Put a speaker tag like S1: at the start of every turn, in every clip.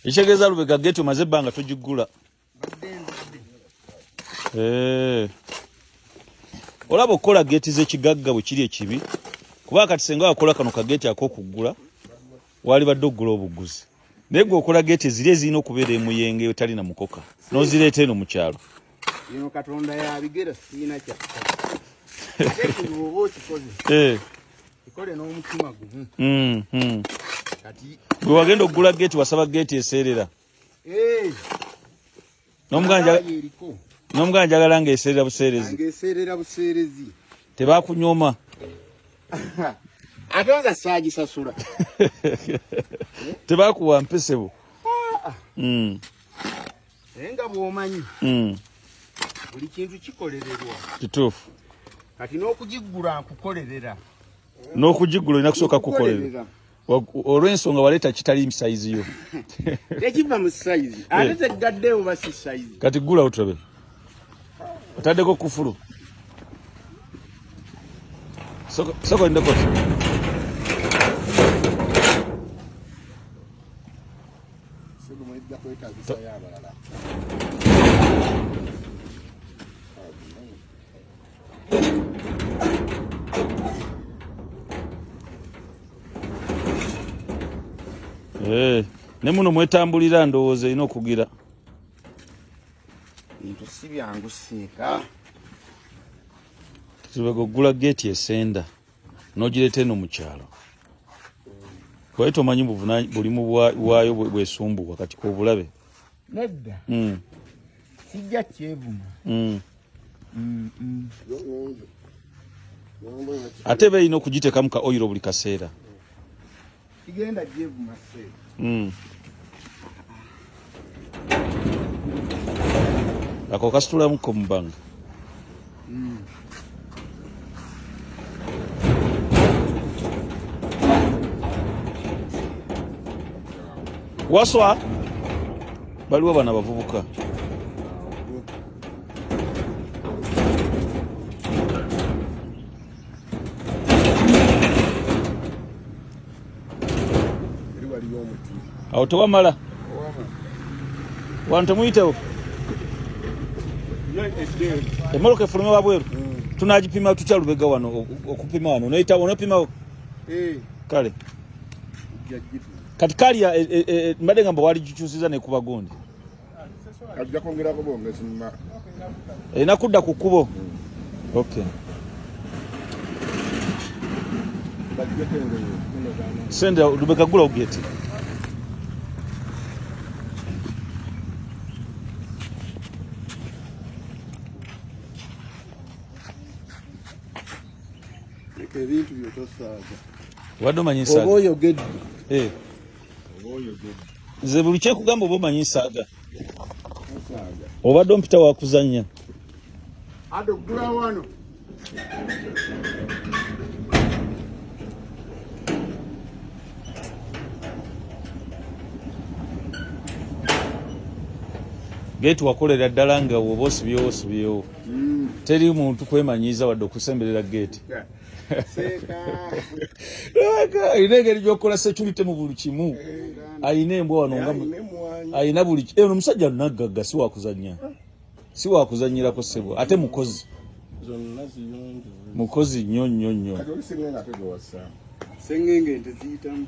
S1: Ekitegeeza Lubega gate omaze ebbanga togiggula. Olaba okukola gate z'ekigagga bwe kiri ekibi. Kuba kati senga wakola kano ka gate ak'okuggula wali badde oggula obuguzi. Naye gwe okola gate ziri ezirina okubeera emuyenge etali na mukoka. N'ozireeta eno mu kyalo.
S2: Bino Katonda yabigera sirina kyakkola. Ate bw'oba okikoze. Kikole n'omutima gumu. Kati
S1: bwe wagenda oggula gate wasaba gate eseerera. N'omuganja njagala ng'eseerera buseerezi.
S2: Ng'eseerera buseerezi.
S1: Tebaakunyooma.
S2: Ate nga saagisasula.
S1: Tebaakuwa mpesebo.
S2: Naye nga bw'omanyi. Buli kintu kikolererwa.
S1: Kituufu.
S2: Kati n'okugiggula nkukolerera.
S1: N'okugiggula olina kusooka kukolerera. Olw'ensonga waleeta kitali sayizi yo.
S2: Tekiva mu sayizi. Ate teggaddeewo ba si sayizi.
S1: Kati ggula otulabe. Otaddeko kufulu. Soko ndeko.
S2: Soko mwedda kwetaagisa y'abalala.
S1: Ne muno mwetambulira ndowooza erina okugira.
S2: Bintu si byangu seeka.
S1: Lubega oggula gate esenda n'ogireeta eno mu kyalo. Kuba tomanyi bulimu bwayo bwesumbuwa kati k'obulabe.
S2: Nedda. Sijja kyevuma.
S1: Ate beerina okugiteekamu ka oyiro buli kaseera.
S2: Kigenda gyevuma seeka.
S1: Ako kasitulamuko mu bbanga. Waswa baliwo bana bavubuka. Awo tewamala. Wano temuyitewo. Emmoloka efulumye wabweru. Tunagipima tutya Lubega wano okupima wano. Onopimawo? Kale. Kati kalya mbadde ngamba wali gikyusiza ne kuba gundi.
S2: Ajja kwongerako bongezi mma.
S1: Erina kudda ku kkubo. Okay. Senda Lubega gula ogeti.
S2: Ebintu byotosaaga.
S1: Wadde omanyi nsaaga.
S2: Oba oyogedde.
S1: Oba oyogedde. Nze buli kyekugamba oba omanyi nsaaga. Obadde ompita wakuzannya.
S2: Ate oggula wano.
S1: Gate wakolera ddala nga woba osibyewo. Teri muntu kwemanyiiza wadde okusemberera gate. Ayina engeri gy'okola security mu buli kimu. Ayina embwa wano nga ayina buli kimu. Omusajja naggagga si wakuzannya. Si wakuzannyirako ssebo. Ate mukozi. Mukozi nnyo.
S2: Sengenge ente ziyitamu.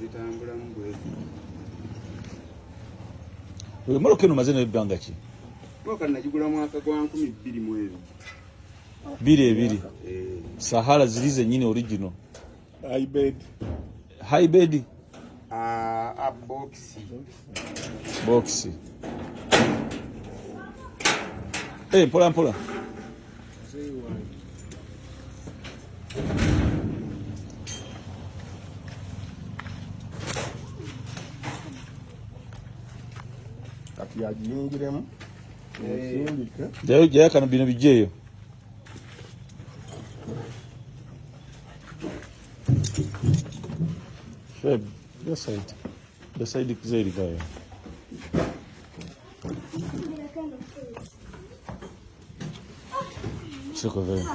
S2: Zitambulamu bwezi.
S1: Emmoloka eno maze n'ebbanga ki?
S2: Mmoka nagigula mwaka gwa 2022.
S1: 2 Sahara ziri zennyini original. High bed.
S2: A
S1: Box. Mpola.
S2: Kati yagiyingiremu.
S1: Jaya kano bino bijeeyo. Shweb, the side kizeri kaya. Siko vile.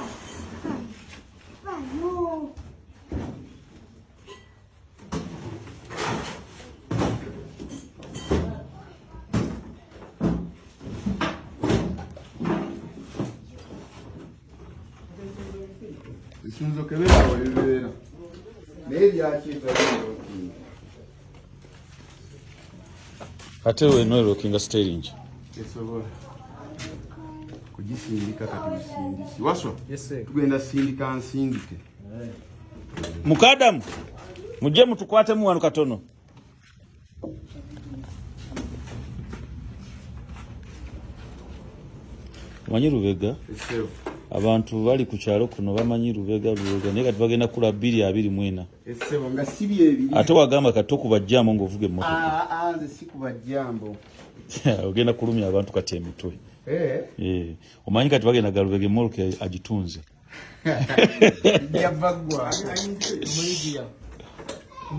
S2: Isunzo kebera walibera. Maybe I keep looking.
S1: Ate we no looking steering.
S2: Yes, over. Kujisindika kati usindisi. Waswa?
S3: Yes, sir.
S2: Tugenda sindika ansindike.
S1: Mukadamu. Muje mutukwate mu wanu katono. Manyi Lubega?
S2: Yes, sir.
S1: Abantu bali ku kyalo kuno bamanyi Lubega naye kati bagenda kula 224.
S2: Ese nga sibi ebiri.
S1: Ate wagamba kati okubajjamo ng'ovuga emmotoka.
S2: Nze si kubajjambo.
S1: Ogenda kulumya abantu kati emitwe. Omanyi kati bagenda Lubega emmoloka agitunze.
S2: Yabagwa.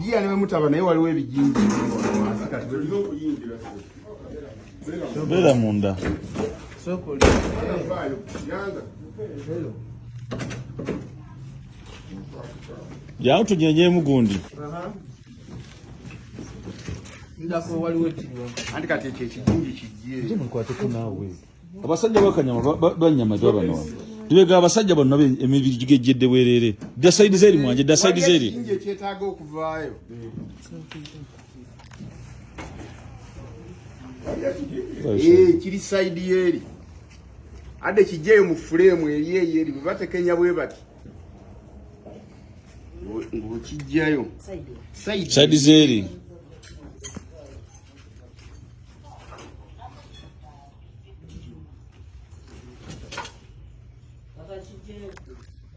S2: Jia ne mutaba naye waliwo ebijinji. Kati bwe okuyingira.
S1: Bera munda.
S3: Soko.
S2: Yanga.
S3: Hello.
S1: Jao tujenyeemu gundi.
S3: Ndako waliwo ekiriwo.
S2: Andi kati ekijinji kijje.
S1: Nje mukwateko naawe. Abasajja bakanyama banyama bano. Lubega abasajja bano emibiri gigejjedde bwerere. Da side zeri mwanje, da side zeri.
S2: Kijinji kyetaaga okuvaayo. Kiri side yeri. Ade kijjeyo mu frame eri batekenya bwe bati. Ngo kijjayo.
S1: Side zeri.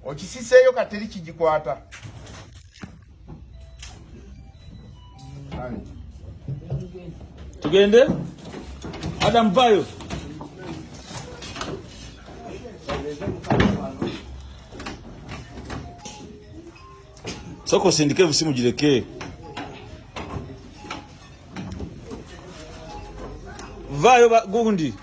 S2: Okisiseyo kateri kijikwata.
S1: Tugende? Adam vayo. Soko sindike busimu gireke. Vayo gundi.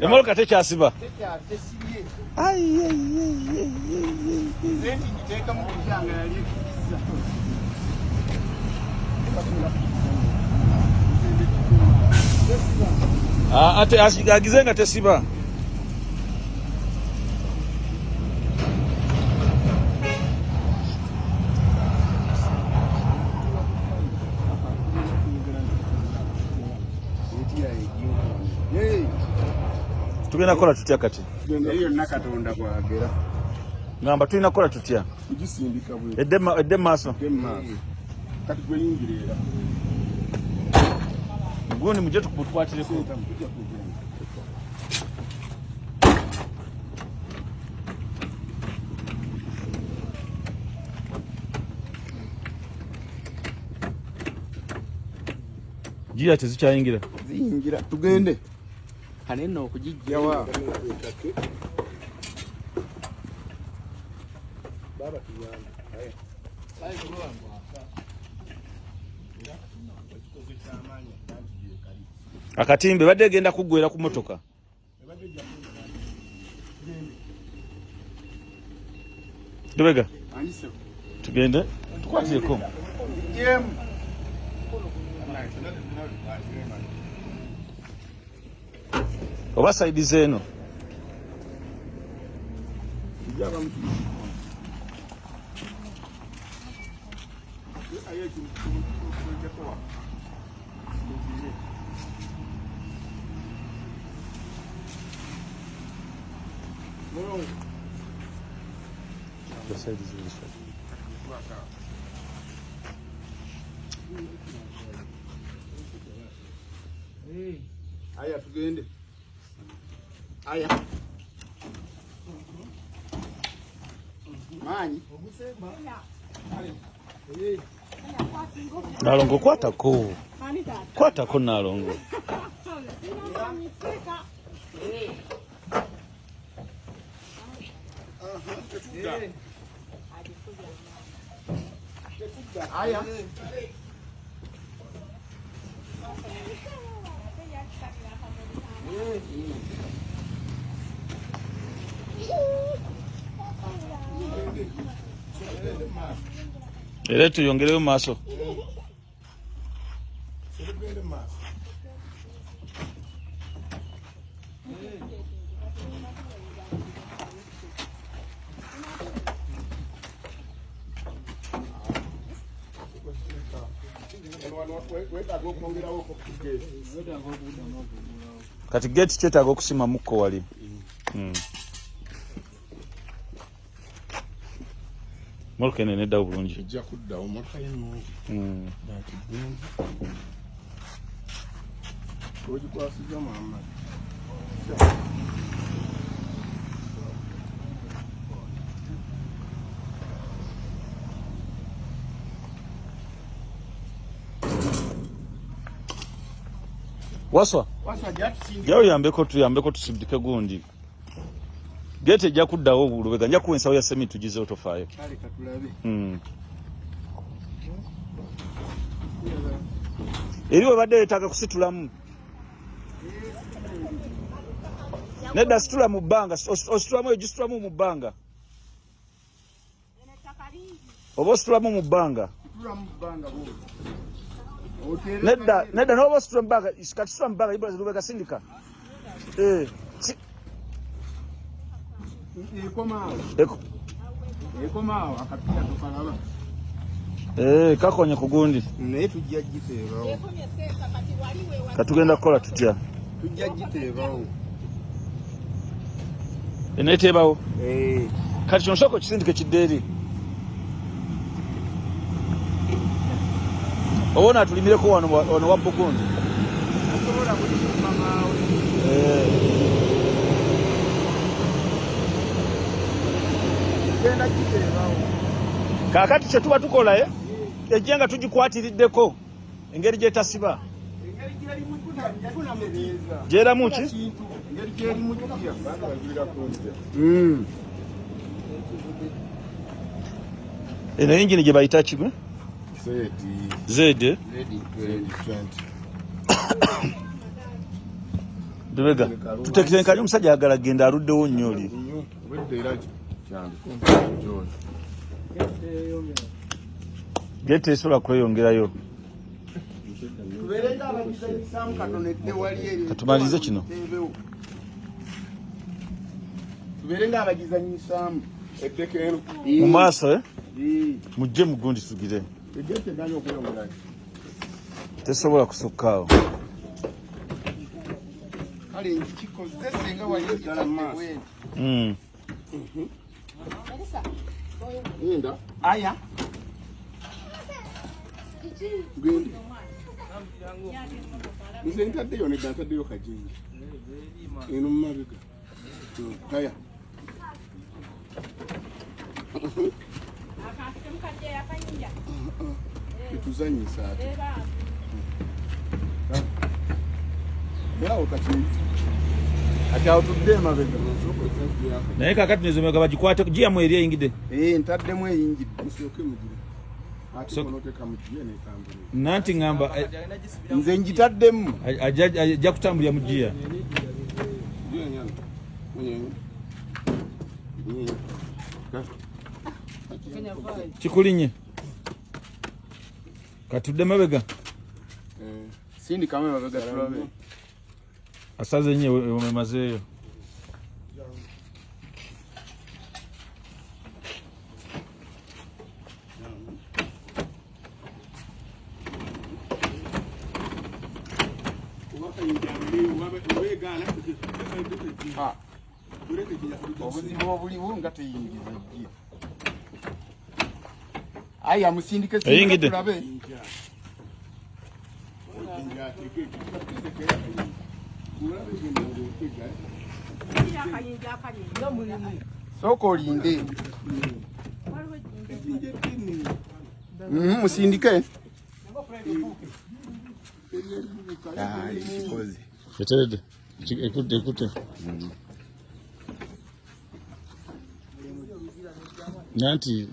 S1: Emoloka tekyasiba. Ate agize nga tesiba. Tugenda kola tutya kati?
S2: Eyo nakatonda kwagera.
S1: Ngamba tulina kola tutya?
S2: Kujisindika bwe.
S1: Edde maaso.
S2: Kati tweyingirira.
S1: Gundi muje tukubutwatireko. Jia tezikyayingira.
S2: Ziyingira. Tugende.
S3: Kaneno okujijja wa. Baba tuyana. Haya. Sai kulwangu.
S1: Akatimbe badde genda kuggwera ku motoka. Lubega. Tugende. Tukwatireko. Oba side zeno. The side is really short.
S2: Aya tugende. Aya. Manyi.
S1: Nalongo kwatako. Kwatako nalongo.
S2: Aya.
S1: Era tuyongereyo maaso. Kati gate kyetaaga okusima mukko wali. Motoka eno neddawo bulungi.
S2: Ejja kuddawo motoka eno. Ogikwasizza Muhammad.
S1: Waswa
S2: jatusinga
S1: yawo yambeko tusindike gundi. Gate ejja kuddawo Lubega, nja kuwa ensawo ya semi tugizeewo tofaayo.
S2: Kale katulabe.
S1: Eri webadde yeetaaga kusitulamu. Nedda situla mu bbanga, ositulamu egisitulamu mu bbanga. Oba ositulamu mu bbanga. Nedda n'oba ositula mu bbanga, kati situla mu bbanga, Lubega sindika.
S2: Ekomaawo akapira tukalaba.
S1: Kakonye ku gundi.
S2: Naye tujja giteebawo.
S1: Katugenda kukola tutya?
S2: Tujja giteebawo.
S1: Eneeteebawo? Kati kino sooka okisindike kiddeeri. Oba onaatulimireko wano wa Bugundi.
S2: Asobola kulimba maawe. Genda giteebawo.
S1: Kaakati kye tuba tukola ejjenga tugikwatiriddeko engeri gyetasiba.
S2: Engeri gyerimu tufuna mubeeza.
S1: Gyeramu ki?
S2: Engeri gyerimu tutya.
S1: Eno yingini gye bayita kimu? Zedi. Lubega tutekenkanye omusajja ayagala genda aluddewo nnyo oli. Gete esobola kweyongerayo. Katumalize kino.
S2: Tuberenga abagizanyisaamu etteke eno
S1: mu maaso mujje mu gundi tugire. Tesobola kusukkaawo.
S2: Kale nkikoze senga wayogera maaso. Nda aya gwendi ntaddeyo nedda ntaddeyo kajingi eno mumabega kaya etuzanyisa ate yawo kati awo tudde emabega
S1: naye kaakati nezomeka bagikwate giyamu eri eyingidde.
S2: Ntaddemu eyingidde musooke mugire ate konoteeka mugiye nekambula
S1: nanti ngamba
S2: nze ngitaddemu
S1: ajja kutambulira mu giya. Kikulinye katudde mabega
S2: sindikamu emabega tulabe
S1: asaze nnyo wemazeeyo.
S2: obuzibu obuliwo nga teyingiza ejje aya musindike tulabe sooka olinde musindike
S1: Eteredde ekute nanti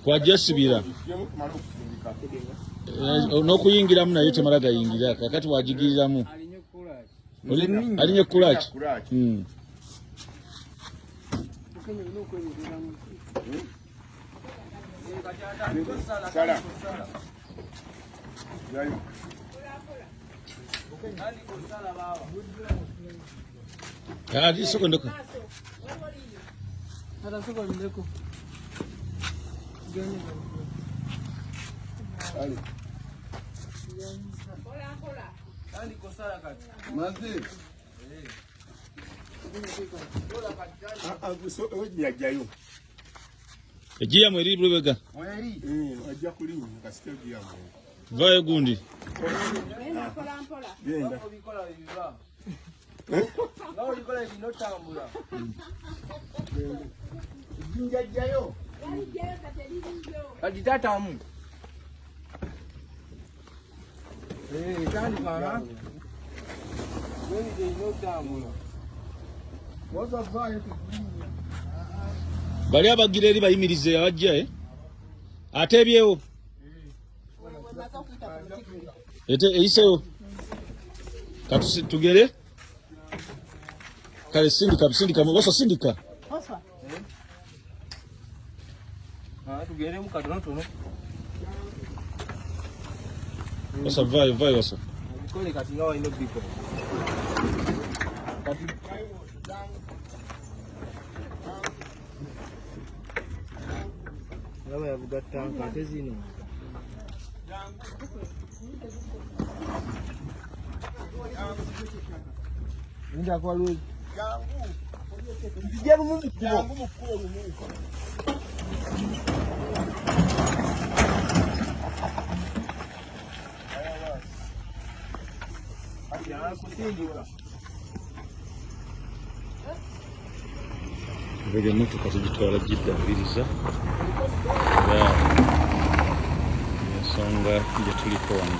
S1: kwajesibira n'okuyingiramu naye temala gayingira kakati wagigiriramu alinye kulaki
S2: Sala. Yayo.
S1: Ya di soko ndoko.
S3: Ada soko ndoko. Gani.
S2: Ali.
S3: Kola. Nani kosala kati?
S2: Manzi. Guso ojayo.
S1: Ejiya mweri Lubega.
S2: Mweri. Ajja kulinnya kasite giyamu.
S1: Vayo gundi.
S2: Genda.
S3: Obikola biba. Nawo likola binotambula.
S2: Njajjayo.
S3: Kati tatamu. Tani kana. Wewe ndio inotambula.
S2: Waza vayo kujinya.
S1: Bali abagira eri bayimirize abajja atebyewo ete eisewo katusi tugere kale sindika mugoso sindika
S3: tugere mu katono tono
S1: osa vayo osa
S3: kole kati ngawa ino biko kati Yawa ya bugatta kate zino. Nda kwa lu. Jangu. Mu mukuru mu. Aya kusindika.
S1: Vege mutu kazijitwala jidda mbiriza ensonga gye tuliko wano